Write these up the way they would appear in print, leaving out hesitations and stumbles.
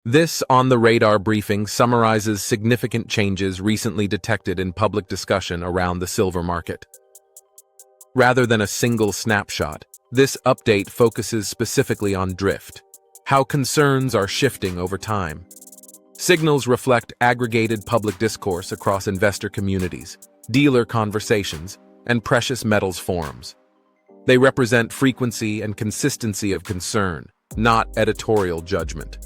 This on-the-radar briefing summarizes significant changes recently detected in public discussion around the silver market. Rather than a single snapshot, this update focuses specifically on drift, how concerns are shifting over time. Signals reflect aggregated public discourse across investor communities, dealer conversations, and precious metals forums. They represent frequency and consistency of concern, not editorial judgment.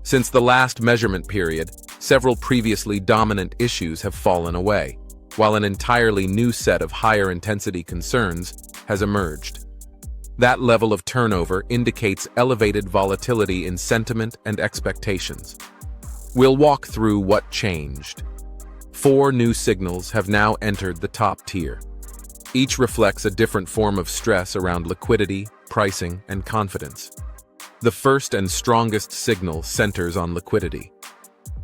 Since the last measurement period, several previously dominant issues have fallen away, while an entirely new set of higher-intensity concerns has emerged. That level of turnover indicates elevated volatility in sentiment and expectations. We'll walk through what changed. 4 new signals have now entered the top tier. Each reflects a different form of stress around liquidity, pricing, and confidence. The first and strongest signal centers on liquidity.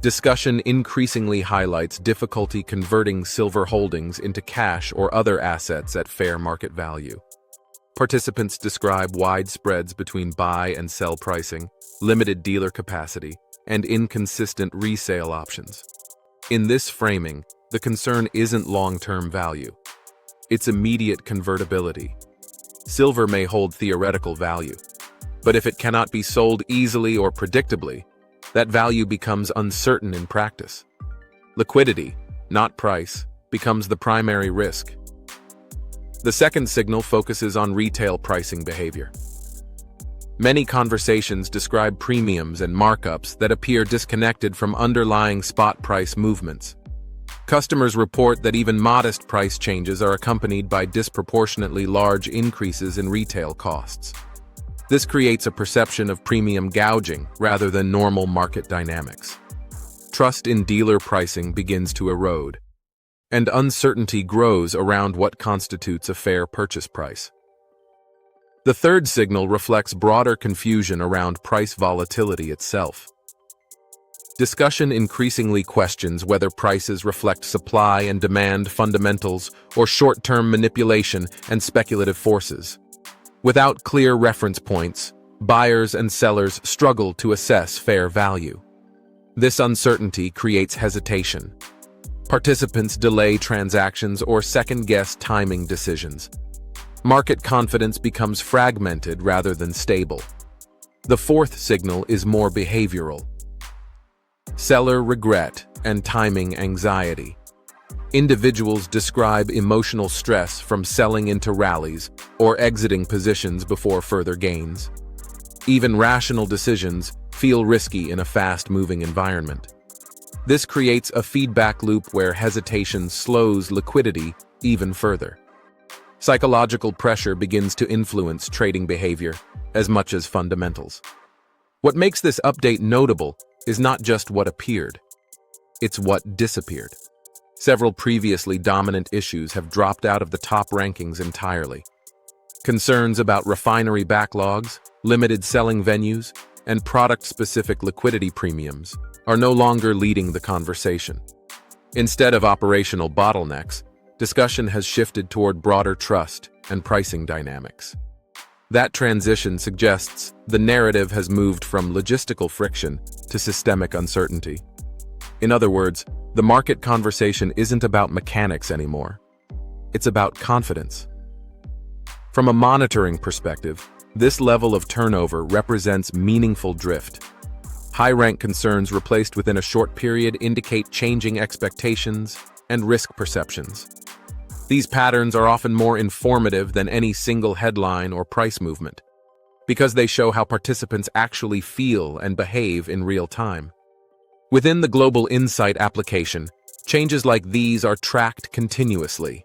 Discussion increasingly highlights difficulty converting silver holdings into cash or other assets at fair market value. Participants describe wide spreads between buy and sell pricing, limited dealer capacity, and inconsistent resale options. In this framing, the concern isn't long-term value. It's immediate convertibility. Silver may hold theoretical value, but if it cannot be sold easily or predictably, that value becomes uncertain in practice. Liquidity, not price, becomes the primary risk. The second signal focuses on retail pricing behavior. Many conversations describe premiums and markups that appear disconnected from underlying spot price movements. Customers report that even modest price changes are accompanied by disproportionately large increases in retail costs. This creates a perception of premium gouging rather than normal market dynamics. Trust in dealer pricing begins to erode, and uncertainty grows around what constitutes a fair purchase price. The third signal reflects broader confusion around price volatility itself. Discussion increasingly questions whether prices reflect supply and demand fundamentals or short-term manipulation and speculative forces. Without clear reference points, buyers and sellers struggle to assess fair value. This uncertainty creates hesitation. Participants delay transactions or second-guess timing decisions. Market confidence becomes fragmented rather than stable. The fourth signal is more behavioral. Seller regret and timing anxiety. Individuals describe emotional stress from selling into rallies or exiting positions before further gains. Even rational decisions feel risky in a fast-moving environment. This creates a feedback loop where hesitation slows liquidity even further. Psychological pressure begins to influence trading behavior as much as fundamentals. What makes this update notable is not just what appeared, it's what disappeared. Several previously dominant issues have dropped out of the top rankings entirely. Concerns about refinery backlogs, limited selling venues, and product-specific liquidity premiums are no longer leading the conversation. Instead of operational bottlenecks, discussion has shifted toward broader trust and pricing dynamics. That transition suggests the narrative has moved from logistical friction to systemic uncertainty. In other words, the market conversation isn't about mechanics anymore. It's about confidence. From a monitoring perspective, this level of turnover represents meaningful drift. High-rank concerns replaced within a short period indicate changing expectations and risk perceptions. These patterns are often more informative than any single headline or price movement, because they show how participants actually feel and behave in real time. Within the Global Insight application, changes like these are tracked continuously.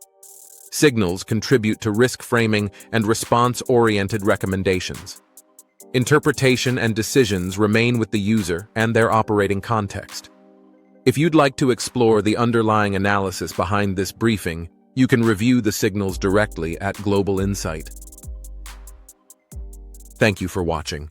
Signals contribute to risk framing and response-oriented recommendations. Interpretation and decisions remain with the user and their operating context. If you'd like to explore the underlying analysis behind this briefing, you can review the signals directly at Global Insight. Thank you for watching.